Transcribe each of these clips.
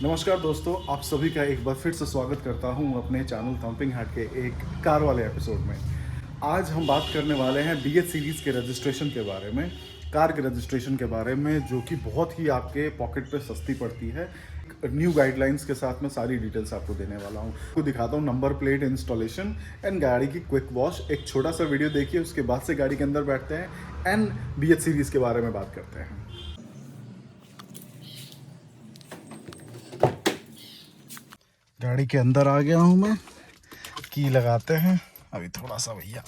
नमस्कार दोस्तों, आप सभी का एक बार फिर से स्वागत करता हूं अपने चैनल थम्पिंग हार्ट के एक कार वाले एपिसोड में। आज हम बात करने वाले हैं BH सीरीज़ के रजिस्ट्रेशन के बारे में, कार के रजिस्ट्रेशन के बारे में, जो कि बहुत ही आपके पॉकेट पे सस्ती पड़ती है। न्यू गाइडलाइंस के साथ मैं सारी डिटेल्स आपको देने वाला हूं। आपको दिखाता हूं नंबर प्लेट इंस्टॉलेशन एंड गाड़ी की क्विक वॉश। एक छोटा सा वीडियो देखिए, उसके बाद से गाड़ी के अंदर बैठते हैं एंड BH सीरीज़ के बारे में बात करते हैं। गाड़ी के अंदर आ गया हूं मैं, की लगाते हैं अभी थोड़ा सा। भैया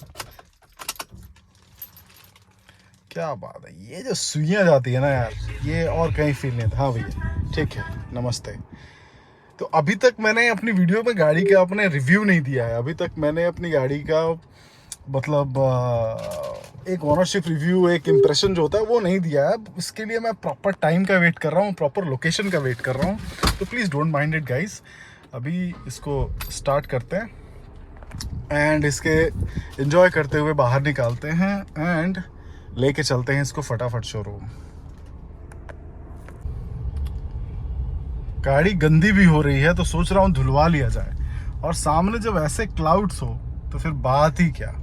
क्या बात है, ये जो सुइयां जाती है ना यार, ये और कहीं फील नहीं था। हाँ भैया ठीक है, नमस्ते। तो अभी तक मैंने अपनी वीडियो में गाड़ी का अपने रिव्यू नहीं दिया है। अभी तक मैंने अपनी गाड़ी का मतलब एक ओनरशिप रिव्यू, एक इम्प्रेशन जो होता है वो नहीं दिया है। इसके लिए मैं प्रॉपर टाइम का वेट कर रहा हूँ, प्रॉपर लोकेशन का वेट कर रहा हूँ। तो please don't mind it guys. अभी इसको स्टार्ट करते हैं एंड इसके एंजॉय करते हुए बाहर निकालते हैं एंड लेके चलते हैं इसको फटाफट शोरूम। गाड़ी गंदी भी हो रही है तो सोच रहा हूँ धुलवा लिया जाए, और सामने जब ऐसे क्लाउड्स हो तो फिर बात ही क्या।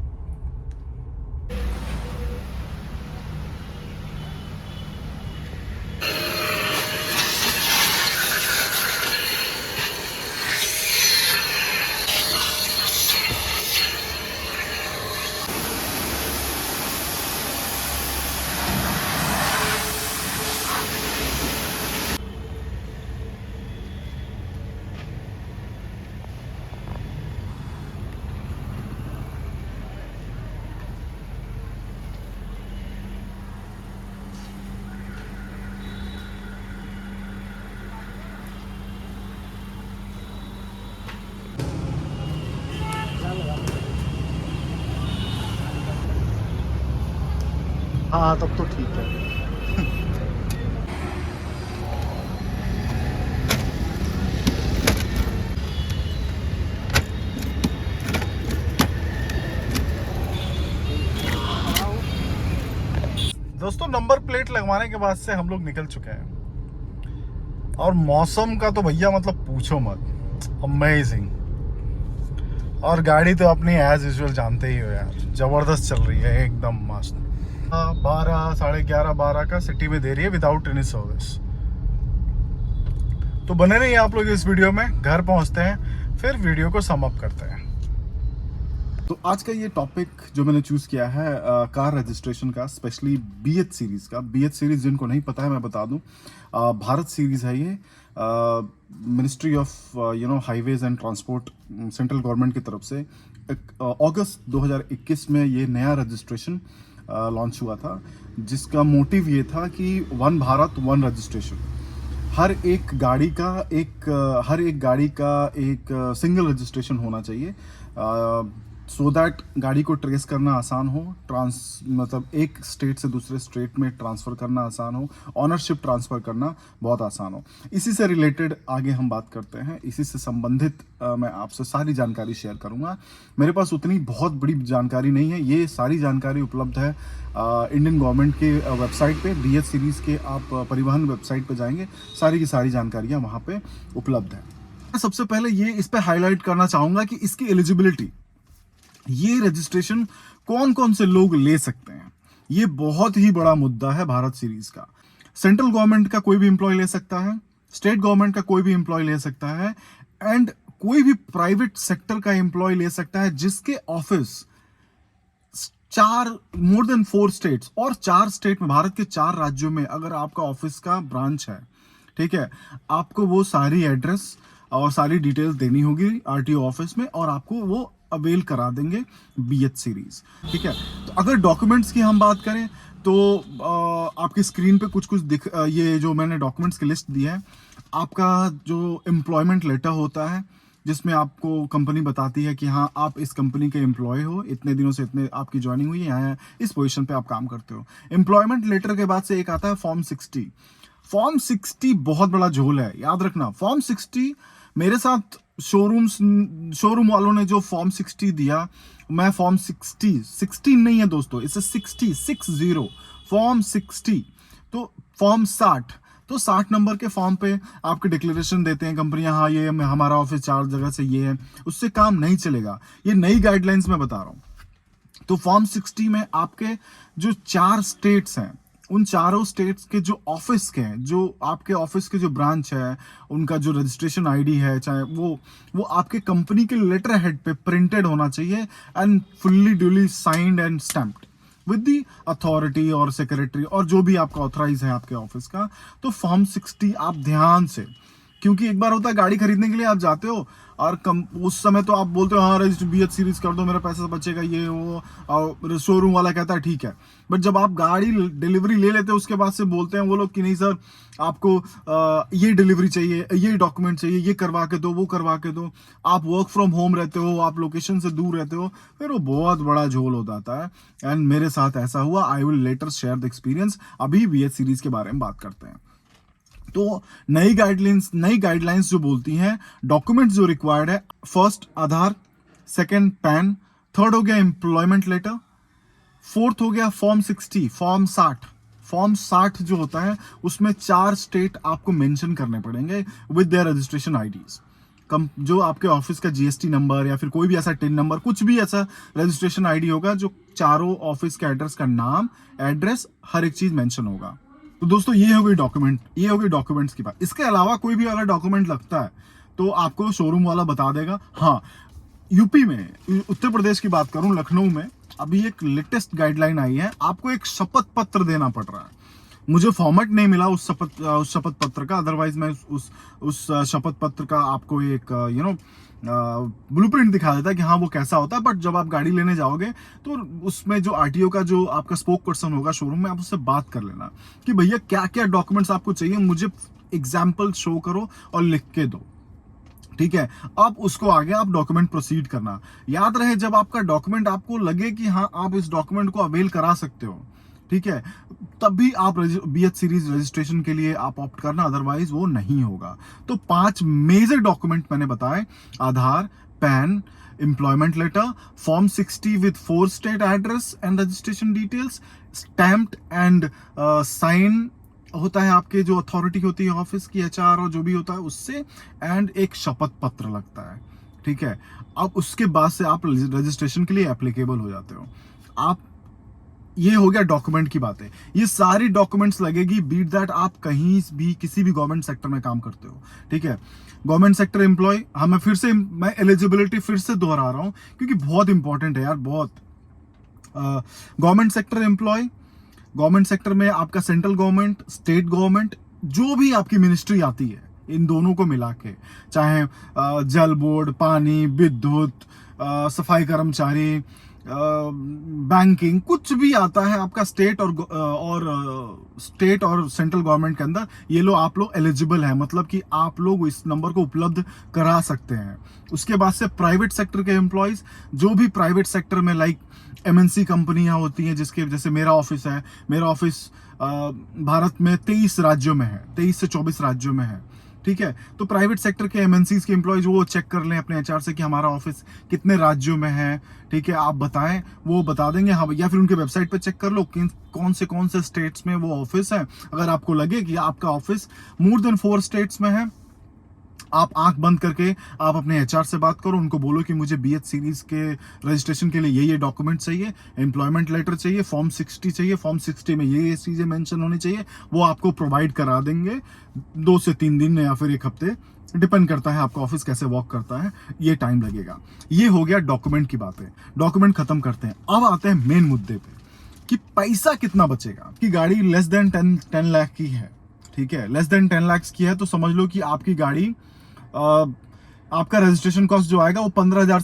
हाँ तब तो ठीक है। दोस्तों नंबर प्लेट लगवाने के बाद से हम लोग निकल चुके हैं, और मौसम का तो भैया मतलब पूछो मत, अमेजिंग। और गाड़ी तो अपनी एज यूजुअल जानते ही हो यार, जबरदस्त चल रही है, एकदम मस्त। 12 11:30 12 का सिटी में दे रही है विदाउट एनी सर्विस। तो बने रहिए आप लोग इस वीडियो में। घर पहुंचते हैं फिर वीडियो को सम अप करते हैं। तो आज का ये टॉपिक जो मैंने चूज किया है कार रजिस्ट्रेशन का, स्पेशली BH सीरीज का। BH सीरीज जिनको नहीं पता है मैं बता दूं, भारत सीरीज है ये। Ministry of highways and transport, central government की तरफ से अगस्त 2021 में ये नया रजिस्ट्रेशन लॉन्च हुआ था, जिसका मोटिव ये था कि वन भारत वन रजिस्ट्रेशन। हर एक गाड़ी का एक सिंगल रजिस्ट्रेशन होना चाहिए, सो दैट गाड़ी को ट्रेस करना आसान हो, मतलब एक स्टेट से दूसरे स्टेट में ट्रांसफ़र करना आसान हो, ऑनरशिप ट्रांसफ़र करना बहुत आसान हो। इसी से रिलेटेड आगे हम बात करते हैं। इसी से संबंधित मैं आपसे सारी जानकारी शेयर करूंगा। मेरे पास उतनी बहुत बड़ी जानकारी नहीं है, ये सारी जानकारी उपलब्ध है इंडियन गवर्नमेंट के वेबसाइट पे। BH सीरीज़ के आप परिवहन वेबसाइट पे जाएंगे, सारी की सारी जानकारियाँ वहाँ पे उपलब्ध है। सबसे पहले ये इस पे हाईलाइट करना चाहूँगा कि इसकी एलिजिबिलिटी, ये रजिस्ट्रेशन कौन कौन से लोग ले सकते हैं, ये बहुत ही बड़ा मुद्दा है भारत सीरीज का। सेंट्रल गवर्नमेंट का कोई भी एम्प्लॉय ले सकता है, स्टेट गवर्नमेंट का कोई भी एम्प्लॉय ले सकता है, एंड कोई भी प्राइवेट सेक्टर का एम्प्लॉय ले सकता है जिसके ऑफिस मोर देन 4 स्टेट्स, और 4 स्टेट में, भारत के 4 राज्यों में अगर आपका ऑफिस का ब्रांच है, ठीक है, आपको वो सारी एड्रेस और सारी डिटेल्स देनी होगी RTO ऑफिस में, और आपको वो अवेल करा देंगे BH सीरीज। ठीक है, तो अगर डॉक्यूमेंट्स की हम बात करें तो आपकी स्क्रीन पे कुछ कुछ ये जो मैंने डॉक्यूमेंट्स की लिस्ट दी है। आपका जो एम्प्लॉयमेंट लेटर होता है, जिसमें आपको कंपनी बताती है कि हाँ आप इस कंपनी के एम्प्लॉय हो, इतने दिनों से इतने आपकी ज्वाइनिंग हुई है, यहाँ इस पोजीशन पे आप काम करते हो। एम्प्लॉयमेंट लेटर के बाद से एक आता है फॉर्म 60। फॉर्म 60 बहुत बड़ा झोल है, याद रखना। फॉर्म 60 मेरे साथ शोरूम वालों ने जो फॉर्म 60 दिया, मैं फॉर्म 16 नहीं है दोस्तों, इसे 60 फॉर्म 60, तो फॉर्म 60 तो 60 नंबर के फॉर्म पे आपके डिक्लेरेशन देते हैं कंपनियां, हाँ ये हमारा ऑफिस 4 जगह से ये है, उससे काम नहीं चलेगा। ये नई गाइडलाइंस में बता रहा हूं। तो फॉर्म 60 में आपके जो 4 स्टेट्स हैं, उन चारों स्टेट्स के जो ऑफिस के हैं, जो आपके ऑफिस के जो ब्रांच है, उनका जो रजिस्ट्रेशन आईडी है, चाहे वो आपके कंपनी के लेटर हेड पे प्रिंटेड होना चाहिए and fully duly signed and stamped with the authority और सेक्रेटरी और जो भी आपका ऑथराइज है आपके ऑफिस का। तो फॉर्म 60 आप ध्यान से, क्योंकि एक बार होता है गाड़ी खरीदने के लिए आप जाते हो और उस समय तो आप बोलते हो हाँ रजिस्टर BH सीरीज कर दो, मेरा पैसा बचेगा, ये वो, और शोरूम वाला कहता है ठीक है। बट जब आप गाड़ी डिलीवरी ले लेते हो उसके बाद से बोलते हैं वो लोग कि नहीं सर आपको ये डिलीवरी चाहिए, ये डॉक्यूमेंट चाहिए, ये करवा के दो, वो करवा के दो। आप वर्क फ्रॉम होम रहते हो, आप लोकेशन से दूर रहते हो, फिर वो बहुत बड़ा झोल हो जाता है। एंड मेरे साथ ऐसा हुआ। I will later share the experience. अभी BH सीरीज के बारे में बात करते हैं। तो नई गाइडलाइंस जो बोलती हैं, डॉक्यूमेंट्स जो रिक्वायर्ड है, फर्स्ट आधार, सेकंड पैन, थर्ड हो गया एम्प्लॉयमेंट लेटर, फोर्थ हो गया फॉर्म 60, फॉर्म 60 जो होता है उसमें 4 स्टेट आपको मेंशन करने पड़ेंगे विद देयर रजिस्ट्रेशन आईडीज। जो आपके ऑफिस का GST नंबर या फिर कोई भी ऐसा टिन नंबर, कुछ भी ऐसा रजिस्ट्रेशन आईडी होगा जो चारों ऑफिस के एड्रेस का नाम, एड्रेस, हर एक चीज मेंशन होगा। तो दोस्तों ये हो गई डॉक्यूमेंट्स की बात। इसके अलावा कोई भी अगर डॉक्यूमेंट लगता है तो आपको शोरूम वाला बता देगा। हाँ, यूपी में, उत्तर प्रदेश की बात करूं, लखनऊ में अभी एक लेटेस्ट गाइडलाइन आई है, आपको एक शपथ पत्र देना पड़ रहा है। मुझे फॉर्मेट नहीं मिला उस शपथ पत्र का, अदरवाइज मैं उस शपथ पत्र का आपको एक ब्लूप्रिंट दिखा देता है कि हाँ वो कैसा होता है। बट जब आप गाड़ी लेने जाओगे तो उसमें जो RTO का जो आपका स्पोक पर्सन होगा शोरूम में, आप उससे बात कर लेना कि भैया क्या क्या डॉक्यूमेंट्स आपको चाहिए, मुझे एग्जाम्पल शो करो और लिख के दो। ठीक है, अब उसको आगे आप डॉक्यूमेंट प्रोसीड करना। याद रहे, जब आपका डॉक्यूमेंट आपको लगे कि हाँ आप इस डॉक्यूमेंट को अवेल करा सकते हो, ठीक है, तभी आप BH सीरीज रजिस्ट्रेशन के लिए आप ऑप्ट करना, अदरवाइज वो नहीं होगा। तो 5 मेजर डॉक्यूमेंट मैंने बताए, Aadhaar, PAN, employment letter, form 60 with 4 state address and registration details, stamped and sign होता है आपके जो अथॉरिटी होती है ऑफिस की, HR और जो भी होता है उससे, एंड एक शपथ पत्र लगता है। ठीक है, अब उसके बाद से आप रजिस्ट्रेशन के लिए एप्लीकेबल हो जाते हो आप। ये हो गया डॉक्यूमेंट की बातें। ये सारी डॉक्यूमेंट्स लगेगी, बीट दैट आप कहीं भी किसी भी गवर्नमेंट सेक्टर में काम करते हो। ठीक है, गवर्नमेंट सेक्टर एम्प्लॉय, हाँ मैं एलिजिबिलिटी फिर से दोहरा रहा हूं क्योंकि बहुत इंपॉर्टेंट है यार, बहुत। Government sector employ, government sector में आपका सेंट्रल गवर्नमेंट, स्टेट गवर्नमेंट, जो भी आपकी मिनिस्ट्री आती है, इन दोनों को मिला के, चाहे जल बोर्ड, पानी, विद्युत, सफाई कर्मचारी, बैंकिंग, कुछ भी आता है आपका स्टेट और सेंट्रल गवर्नमेंट के अंदर, ये लो आप लोग एलिजिबल है, मतलब कि आप लोग इस नंबर को उपलब्ध करा सकते हैं। उसके बाद से प्राइवेट सेक्टर के एम्प्लॉयज, जो भी प्राइवेट सेक्टर में लाइक MNC कंपनियां होती हैं, जिसके जैसे मेरा ऑफिस है, मेरा ऑफिस भारत में 23 राज्यों में है, 23 से 24 राज्यों में है। ठीक है, तो प्राइवेट सेक्टर के MNCs के एम्प्लॉयज वो चेक कर लें अपने HR से कि हमारा ऑफिस कितने राज्यों में है। ठीक है, आप बताएं, वो बता देंगे हाँ, या फिर उनके वेबसाइट पे चेक कर लो कि कौन से स्टेट्स में वो ऑफिस है। अगर आपको लगे कि आपका ऑफिस मोर देन 4 स्टेट्स में है, आप आंख बंद करके आप अपने HR से बात करो, उनको बोलो कि मुझे BH सीरीज के रजिस्ट्रेशन के लिए ये डॉक्यूमेंट चाहिए, एम्प्लॉयमेंट लेटर चाहिए, फॉर्म 60 चाहिए, फॉर्म 60 में ये चीजें मेंशन होनी चाहिए। वो आपको प्रोवाइड करा देंगे 2 से 3 दिन या फिर 1 हफ्ते, डिपेंड करता है आपका ऑफिस कैसे वर्क करता है, ये टाइम लगेगा। ये हो गया डॉक्यूमेंट की बातें, डॉक्यूमेंट खत्म करते हैं। अब आते हैं मेन मुद्दे पे कि पैसा कितना बचेगा। कि गाड़ी लेस देन 10 लाख की है, ठीक है, लेस देन 10 लाख की है, तो समझ लो कि आपकी गाड़ी आपका रजिस्ट्रेशन कॉस्ट जो आएगा वो 15,000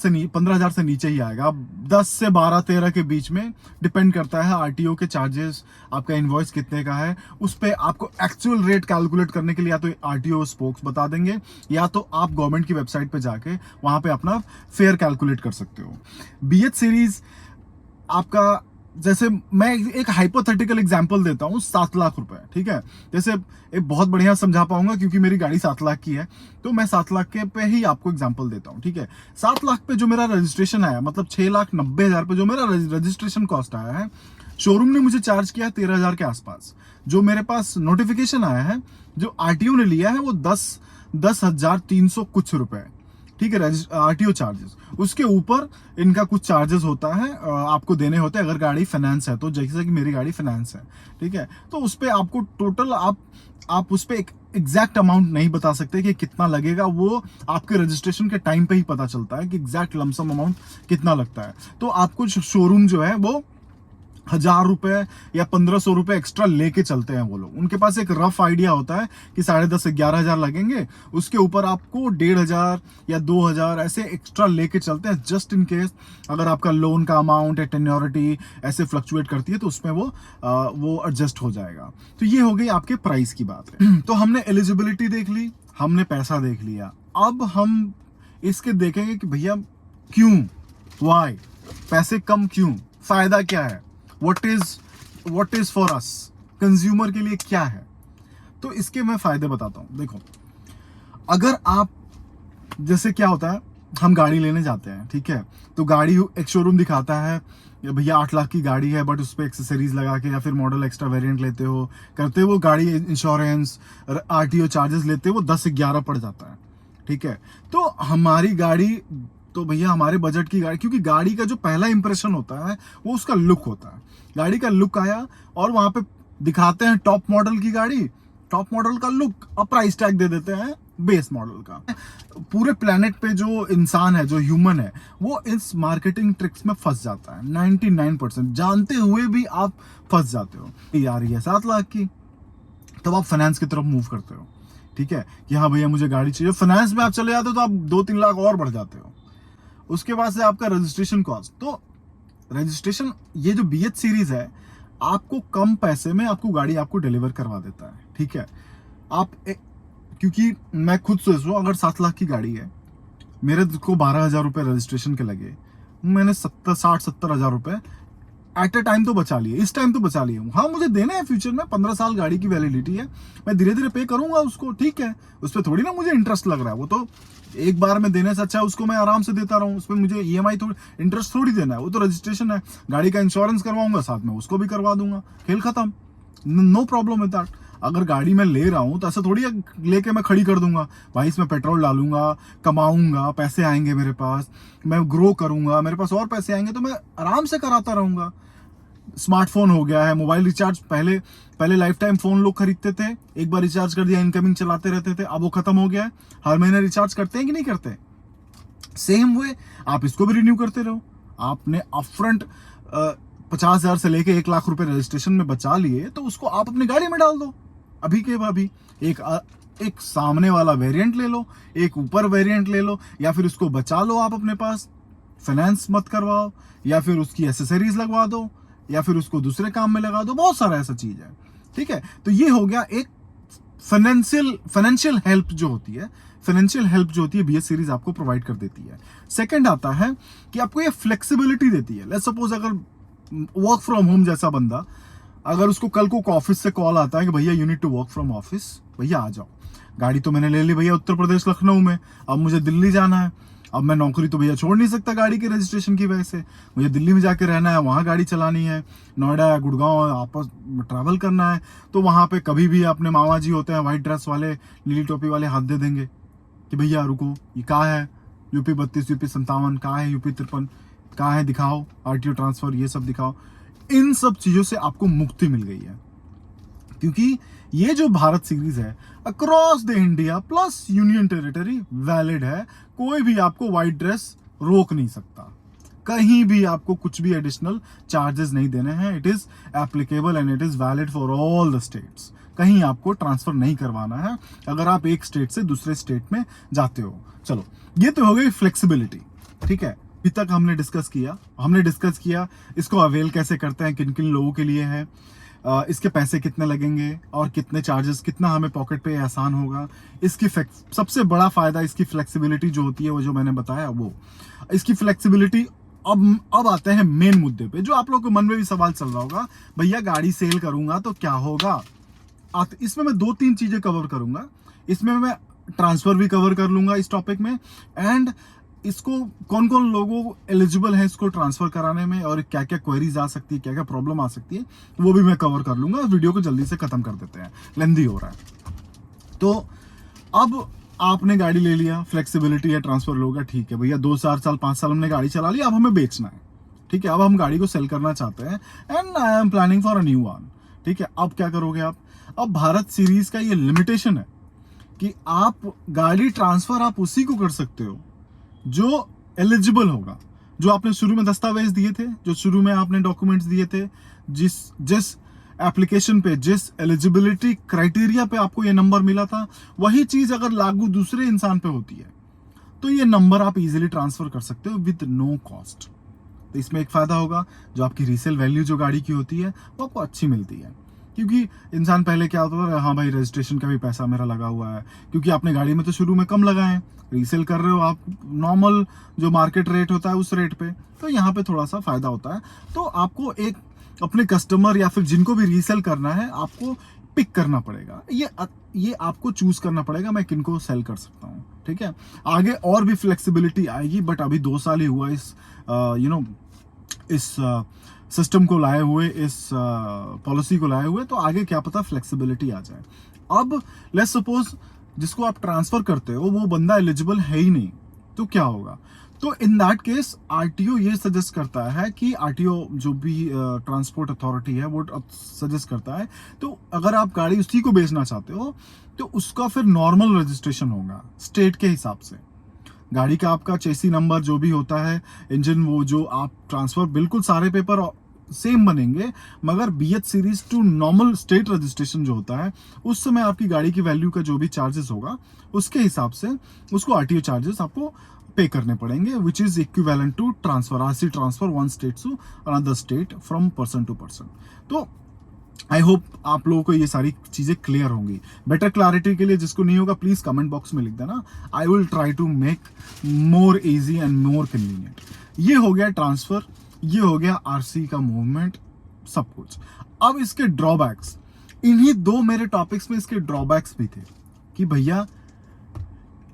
से नीचे ही आएगा। 10 से 12-13 के बीच में डिपेंड करता है RTO के चार्जेस, आपका इनवॉइस कितने का है, उस पे आपको एक्चुअल रेट कैलकुलेट करने के लिए या तो RTO स्पोक्स बता देंगे, या तो आप गवर्नमेंट की वेबसाइट पे जाके वहां पे अपना फेयर कैलकुलेट कर सकते हो। BH सीरीज आपका, जैसे मैं एक हाइपोथेटिकल एग्जांपल देता हूँ, 7 लाख रुपए। ठीक है, जैसे एक बहुत बढ़िया समझा पाऊंगा क्योंकि मेरी गाड़ी 7 लाख की है, तो मैं 7 लाख के पे ही आपको एग्जांपल देता हूँ। ठीक है, 7 लाख पे जो मेरा रजिस्ट्रेशन आया, मतलब 6,90,000 पे जो मेरा रजिस्ट्रेशन कॉस्ट आया है, शोरूम ने मुझे चार्ज किया 13,000 के आसपास। जो मेरे पास नोटिफिकेशन आया है, जो आरटीओ ने लिया है, वो 10,300 कुछ रुपए, ठीक है, आरटीओ चार्जेस। उसके ऊपर इनका कुछ चार्जेस होता है, आपको देने होते हैं अगर गाड़ी फाइनेंस है तो, जैसे कि मेरी गाड़ी फाइनेंस है, ठीक है। तो उस पर आपको टोटल आप उस पर एक एग्जैक्ट अमाउंट नहीं बता सकते कि कितना लगेगा, वो आपके रजिस्ट्रेशन के टाइम पे ही पता चलता है कि एग्जैक्ट लमसम अमाउंट कितना लगता है। तो आपको शोरूम जो है वो 1,000 रुपए या 1,500 रुपए एक्स्ट्रा लेके चलते हैं वो लोग। उनके पास एक रफ आइडिया होता है कि 10,500 से 11,000 लगेंगे, उसके ऊपर आपको 1,500 या 2,000 ऐसे एक्स्ट्रा लेके चलते हैं, जस्ट इन केस अगर आपका लोन का अमाउंट या टेन्योरिटी ऐसे फ्लक्चुएट करती है तो उसमें वो एडजस्ट हो जाएगा। तो ये हो गई आपके प्राइस की बात है। तो हमने एलिजिबिलिटी देख ली, हमने पैसा देख लिया, अब हम इसके देखेंगे कि भैया क्यों, वाई, पैसे कम क्यों, फायदा क्या है, what is for us, consumer के लिए क्या है। तो इसके मैं फायदे बताता हूं। देखो, अगर आप, जैसे क्या होता है, हम गाड़ी लेने जाते हैं, ठीक है, तो गाड़ी एक शोरूम दिखाता है भैया 8 लाख की गाड़ी है, बट उस पर एक्सेसरीज लगा के या फिर मॉडल एक्स्ट्रा वेरिएंट लेते हो, करते हो, गाड़ी इंश्योरेंस आरटीओ चार्जेस लेते हो, वो 10 से 11 पड़ जाता है, ठीक है। तो हमारी गाड़ी, तो भैया हमारे बजट की गाड़ी, क्योंकि गाड़ी का जो पहला इंप्रेशन होता है वो उसका लुक होता है। गाड़ी का लुक आया और वहां पे दिखाते हैं टॉप मॉडल की गाड़ी, टॉप मॉडल का लुक, और प्राइस टैग दे देते हैं बेस मॉडल का। पूरे प्लेनेट पे जो इंसान है, जो ह्यूमन है, वो इस मार्केटिंग ट्रिक्स में फंस जाता है। 99% जानते हुए भी आप फंस जाते हो। ये आ रही है 7 लाख की, तब आप फाइनेंस की तरफ मूव करते हो, ठीक है, कि हाँ भैया मुझे गाड़ी चाहिए। फाइनेंस में आप चले जाते हो तो आप 2-3 लाख और बढ़ जाते हो। उसके बाद से आपका रजिस्ट्रेशन कॉस्ट, तो रजिस्ट्रेशन, ये जो BH सीरीज है, आपको कम पैसे में आपको गाड़ी आपको डिलीवर करवा देता है, ठीक है। क्योंकि मैं खुद सोच रहा हूँ, अगर 7 लाख की गाड़ी है, मेरे को 12,000 रुपये रजिस्ट्रेशन के लगे, मैंने 60-70 हज़ार रुपये एट अ टाइम तो बचा लिए, इस टाइम तो बचा लिए। हाँ, मुझे देना है फ्यूचर में, 15 साल गाड़ी की वैलिडिटी है, मैं धीरे धीरे पे करूंगा उसको, ठीक है। उस पर थोड़ी ना मुझे इंटरेस्ट लग रहा है, वो तो एक बार में देने से अच्छा है उसको मैं आराम से देता रहूं, उस पर मुझे EMI थोड़ी इंटरेस्ट थोड़ी देना है। वो तो रजिस्ट्रेशन है, गाड़ी का इंश्योरेंस करवाऊंगा, साथ में उसको भी करवा दूंगा, खेल खत्म, नो प्रॉब्लम विद दैट। अगर गाड़ी मैं ले रहा हूं तो ऐसा थोड़ी लेके मैं खड़ी कर दूंगा, भाई इसमें पेट्रोल डालूंगा, कमाऊंगा, पैसे आएंगे मेरे पास, मैं ग्रो करूंगा, मेरे पास और पैसे आएंगे, तो मैं आराम से कराता रहूंगा। स्मार्टफोन हो गया है, मोबाइल रिचार्ज, पहले लाइफ टाइम फोन लोग खरीदते थे, एक बार रिचार्ज कर दिया, इनकमिंग चलाते रहते थे, अब वो खत्म हो गया है। हर महीने रिचार्ज करते हैं कि नहीं करते? सेम वे आप इसको भी रिन्यू करते रहो। आपने अपफ्रंट 50,000 से लेके 1 लाख रुपए रजिस्ट्रेशन में बचा लिए, तो उसको आप अपनी गाड़ी में डाल दो, अभी के अभी। एक सामने वाला वेरिएंट ले लो, एक ऊपर वेरिएंट ले लो, या फिर उसको बचा लो आप अपने पास, फाइनेंस मत करवाओ, या फिर उसकी एसेसरीज लगवा दो, या फिर उसको दूसरे काम में लगा दो, बहुत सारा ऐसा चीज है, ठीक है। तो ये हो गया एक फाइनेंशियल हेल्प जो होती है, BH सीरीज आपको प्रोवाइड कर देती है। सेकंड आता है कि आपको ये फ्लेक्सिबिलिटी देती है। लेट्स सपोज अगर वर्क फ्रॉम होम जैसा बंदा, अगर उसको कल को ऑफिस से कॉल आता है कि भैया you need to work from office, भैया आ जाओ, गाड़ी तो मैंने ले ली भैया उत्तर प्रदेश लखनऊ में, अब मुझे दिल्ली जाना है, अब मैं नौकरी तो भैया छोड़ नहीं सकता गाड़ी के रजिस्ट्रेशन की वजह से, मुझे दिल्ली में जाके रहना है, वहाँ गाड़ी चलानी है, नोएडा या गुड़गांव आपस में ट्रैवल करना है, तो वहाँ पे कभी भी अपने मामा जी होते हैं व्हाइट ड्रेस वाले, नीली टोपी वाले, हाथ दे देंगे कि भैया रुको, ये कहाँ है, UP 32, UP 57 कहाँ है, UP 53 कहाँ है, दिखाओ, RTO ट्रांसफर, ये सब दिखाओ। इन सब चीजों से आपको मुक्ति मिल गई है, क्योंकि ये जो भारत सीरीज है across the India plus union territory valid है। कोई भी आपको व्हाइट ड्रेस रोक नहीं सकता, कहीं भी आपको कुछ भी एडिशनल चार्जेस नहीं देने हैं। It is applicable and it is valid for all the states. कहीं आपको ट्रांसफर नहीं करवाना है अगर आप एक स्टेट से दूसरे स्टेट में जाते हो। चलो, ये तो हो गई फ्लेक्सिबिलिटी, ठीक है। अभी तक हमने डिस्कस किया इसको अवेल कैसे करते हैं, किन किन लोगों के लिए है, इसके पैसे कितने लगेंगे और कितने चार्जेस, कितना हमें पॉकेट पे आसान होगा। इसकी सबसे बड़ा फायदा इसकी फ्लेक्सिबिलिटी जो होती है, वो जो मैंने बताया, वो इसकी फ्लेक्सिबिलिटी। अब आते हैं मेन मुद्दे पे, जो आप लोगों के मन में भी सवाल चल रहा होगा, भैया गाड़ी सेल करूंगा तो क्या होगा। इसमें मैं 2-3 चीजें कवर करूंगा। इसमें मैं ट्रांसफर भी कवर कर लूंगा इस टॉपिक में, एंड इसको कौन कौन लोगों एलिजिबल है इसको ट्रांसफर कराने में, और क्या क्या क्वेरीज आ सकती है, क्या क्या प्रॉब्लम आ सकती है, वो भी मैं कवर कर लूंगा। वीडियो को जल्दी से खत्म कर देते हैं, लेंदी हो रहा है। तो अब आपने गाड़ी ले लिया, फ्लेक्सिबिलिटी है, ट्रांसफर लोगे, ठीक है भैया, 2-4 साल 5 साल हमने गाड़ी चला ली, अब हमें बेचना है, ठीक है, अब हम गाड़ी को सेल करना चाहते हैं and I am planning for a new one, ठीक है। अब क्या करोगे आप? अब भारत सीरीज का ये लिमिटेशन है कि आप गाड़ी ट्रांसफर आप उसी को कर सकते हो जो एलिजिबल होगा, जो आपने शुरू में दस्तावेज दिए थे, जो शुरू में आपने डॉक्यूमेंट्स दिए थे, जिस एप्लीकेशन पे, जिस एलिजिबिलिटी क्राइटेरिया पे आपको ये नंबर मिला था, वही चीज अगर लागू दूसरे इंसान पे होती है तो ये नंबर आप इजीली ट्रांसफर कर सकते हो विद नो कॉस्ट। तो इसमें एक फायदा होगा, जो आपकी रीसेल वैल्यू जो गाड़ी की होती है वो आपको अच्छी मिलती है, क्योंकि इंसान पहले क्या होता था, हाँ भाई रजिस्ट्रेशन का भी पैसा मेरा लगा हुआ है, क्योंकि आपने गाड़ी में तो शुरू में कम लगाए, रीसेल कर रहे हो आप नॉर्मल जो मार्केट रेट होता है उस रेट पे, तो यहाँ पे थोड़ा सा फायदा होता है। तो आपको एक अपने कस्टमर या फिर जिनको भी रीसेल करना है आपको पिक करना पड़ेगा, ये आपको चूज करना पड़ेगा मैं किनको सेल कर सकता हूँ, ठीक है। आगे और भी फ्लेक्सिबिलिटी आएगी, बट अभी 2 साल ही हुआ इस इस सिस्टम को लाए हुए, इस पॉलिसी को लाए हुए, तो आगे क्या पता फ्लेक्सिबिलिटी आ जाए। अब लेट्स सपोज जिसको आप ट्रांसफर करते हो वो बंदा एलिजिबल है ही नहीं, तो क्या होगा? तो इन दैट केस आरटीओ ये सजेस्ट करता है कि आरटीओ जो भी ट्रांसपोर्ट अथॉरिटी है वो सजेस्ट करता है, तो अगर आप गाड़ी उसी को बेचना चाहते हो तो उसका फिर नॉर्मल रजिस्ट्रेशन होगा स्टेट के हिसाब से। गाड़ी का आपका चेसी नंबर जो भी होता है, इंजन, वो जो आप ट्रांसफर, बिल्कुल सारे पेपर सेम बनेंगे, मगर BH series to normal state registration जो होता है उस समय आपकी गाड़ी की वैल्यू का जो भी चार्जेस होगा उसके हिसाब से उसको आरटीओ चार्जेस आपको पे करने पड़ेंगे, which is equivalent to transfer, RC transfer one state to another state from person to person. तो आई होप आप लोगों को ये सारी चीजें क्लियर होंगी। बेटर क्लैरिटी के लिए जिसको नहीं होगा प्लीज कमेंट बॉक्स में लिख देना, I will try to make more easy and more convenient. ये हो गया ट्रांसफर, ये हो गया आरसी का मूवमेंट, सब कुछ। अब इसके ड्रॉबैक्स, इन्हीं 2 मेरे टॉपिक्स में इसके ड्रॉबैक्स भी थे कि भैया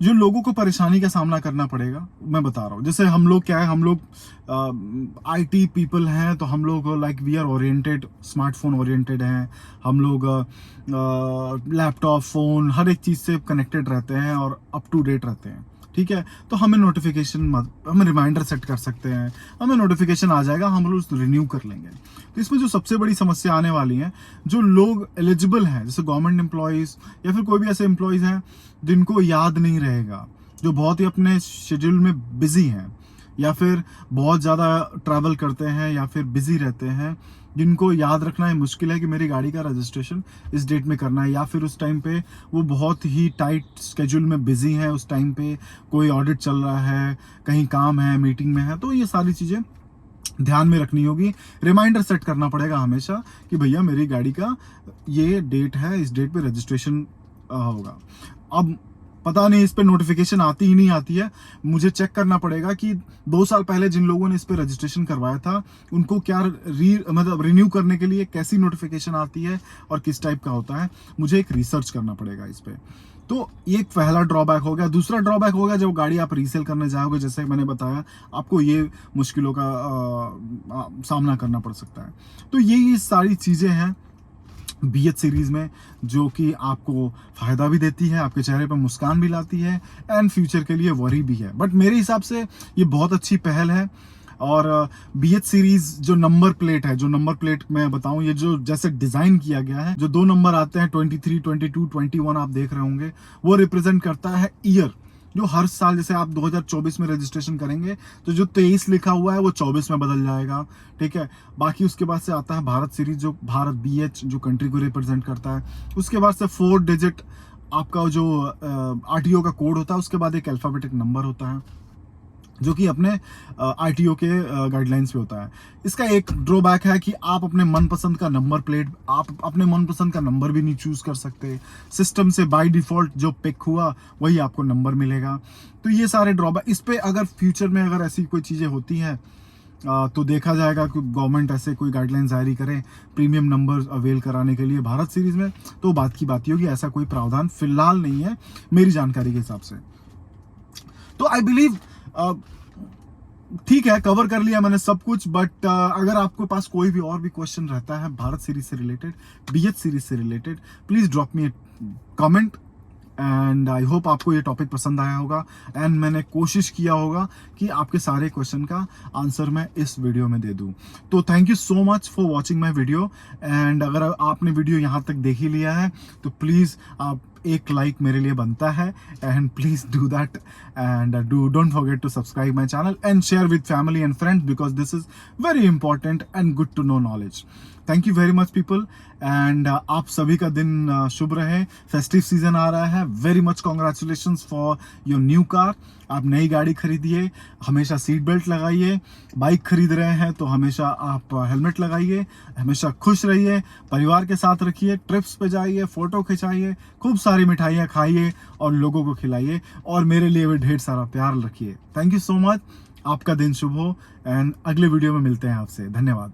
जो लोगों को परेशानी का सामना करना पड़ेगा, मैं बता रहा हूँ। जैसे हम लोग क्या है, हम लोग आईटी पीपल हैं, तो हम लोग like we are oriented, smartphone oriented हैं, हम लोग लैपटॉप, फोन, हर एक चीज़ से कनेक्टेड रहते हैं और अप टू डेट रहते हैं, ठीक है। तो हमें नोटिफिकेशन, हमें रिमाइंडर सेट कर सकते हैं, हमें नोटिफिकेशन आ जाएगा, हम लोग उसको रिन्यू कर लेंगे। तो इसमें जो सबसे बड़ी समस्या आने वाली है, जो लोग एलिजिबल हैं, जैसे गवर्नमेंट एम्प्लॉयज़ या फिर कोई भी ऐसे एम्प्लॉयज़ हैं जिनको याद नहीं रहेगा, जो बहुत ही अपने शेड्यूल में बिजी हैं, या फिर बहुत ज़्यादा ट्रैवल करते हैं, या फिर बिजी रहते हैं, जिनको याद रखना है मुश्किल है कि मेरी गाड़ी का रजिस्ट्रेशन इस डेट में करना है, या फिर उस टाइम पे वो बहुत ही टाइट स्केड्यूल में बिजी है, उस टाइम पे कोई ऑडिट चल रहा है, कहीं काम है, मीटिंग में है, तो ये सारी चीज़ें ध्यान में रखनी होगी। रिमाइंडर सेट करना पड़ेगा हमेशा कि भैया मेरी गाड़ी का ये डेट है, इस डेट पे रजिस्ट्रेशन होगा। अब पता नहीं इस पे नोटिफिकेशन आती ही नहीं आती है, मुझे चेक करना पड़ेगा कि 2 साल पहले जिन लोगों ने इस पे रजिस्ट्रेशन करवाया था उनको क्या मतलब रिन्यू करने के लिए कैसी नोटिफिकेशन आती है और किस टाइप का होता है, मुझे एक रिसर्च करना पड़ेगा इस पे। तो ये एक पहला ड्रॉबैक हो गया। दूसरा ड्रॉबैक हो गया, जब गाड़ी आप रीसेल करने जाओगे, जैसे मैंने बताया, आपको ये मुश्किलों का सामना करना पड़ सकता है। तो ये सारी चीज़ें हैं बीएच सीरीज में, जो कि आपको फायदा भी देती है, आपके चेहरे पर मुस्कान भी लाती है, एंड फ्यूचर के लिए वरी भी है। बट मेरे हिसाब से ये बहुत अच्छी पहल है। और बीएच सीरीज जो नंबर प्लेट है, जो नंबर प्लेट मैं बताऊं, ये जो जैसे डिजाइन किया गया है, जो 2 नंबर आते हैं 23, 22, 21 आप देख रहे होंगे, वो रिप्रेजेंट करता है ईयर। जो हर साल, जैसे आप 2024 में रजिस्ट्रेशन करेंगे तो जो 23 लिखा हुआ है वो 24 में बदल जाएगा, ठीक है। बाकी उसके बाद से आता है भारत सीरीज, जो भारत बीएच जो कंट्री को रिप्रेजेंट करता है। उसके बाद से 4 डिजिट आपका जो आरटीओ का कोड होता है, उसके बाद एक अल्फाबेटिक नंबर होता है जो कि अपने आरटीओ के गाइडलाइंस पे होता है। इसका एक ड्रॉबैक है कि आप अपने मनपसंद का नंबर प्लेट, आप अपने मनपसंद का नंबर भी नहीं चूज कर सकते। सिस्टम से बाय डिफॉल्ट जो पिक हुआ वही आपको नंबर मिलेगा। तो ये सारे ड्रॉबैक, इस पे अगर फ्यूचर में अगर ऐसी कोई चीज़ें होती हैं तो देखा जाएगा कि गवर्नमेंट ऐसे कोई गाइडलाइन जारी करे प्रीमियम नंबर अवेल कराने के लिए भारत सीरीज में, तो बात की बात ही होगी। ऐसा कोई प्रावधान फिलहाल नहीं है मेरी जानकारी के हिसाब से। तो आई बिलीव ठीक है, कवर कर लिया मैंने सब कुछ, बट अगर आपके पास कोई भी और भी क्वेश्चन रहता है भारत सीरीज से रिलेटेड, बीएच सीरीज से related, please drop me A comment. And I hope आपको ये टॉपिक पसंद आया होगा, एंड मैंने कोशिश किया होगा कि आपके सारे क्वेश्चन का आंसर मैं इस वीडियो में दे दूं। तो thank you so much for watching my video. And अगर आपने वीडियो यहाँ तक देख ही लिया है तो प्लीज़ आप एक लाइक मेरे लिए बनता है, and please do that, and don't forget to subscribe my channel and share with family and friends, because this is very important and good to know knowledge. Thank you very much people, and आप सभी का दिन शुभ रहे। Festive season आ रहा है, very much congratulations for your new car. आप नई गाड़ी खरीदिए, हमेशा सीट बेल्ट लगाइए, बाइक खरीद रहे हैं तो हमेशा आप हेलमेट लगाइए, हमेशा खुश रहिए, परिवार के साथ रखिए, ट्रिप्स पे जाइए, फोटो खिंचाइए, खूब सारी मिठाइयाँ खाइए और लोगों को खिलाइए, और मेरे लिए भी ढेर सारा प्यार रखिए। थैंक यू सो मच, आपका दिन शुभ हो, एंड अगले वीडियो में मिलते हैं आपसे। धन्यवाद।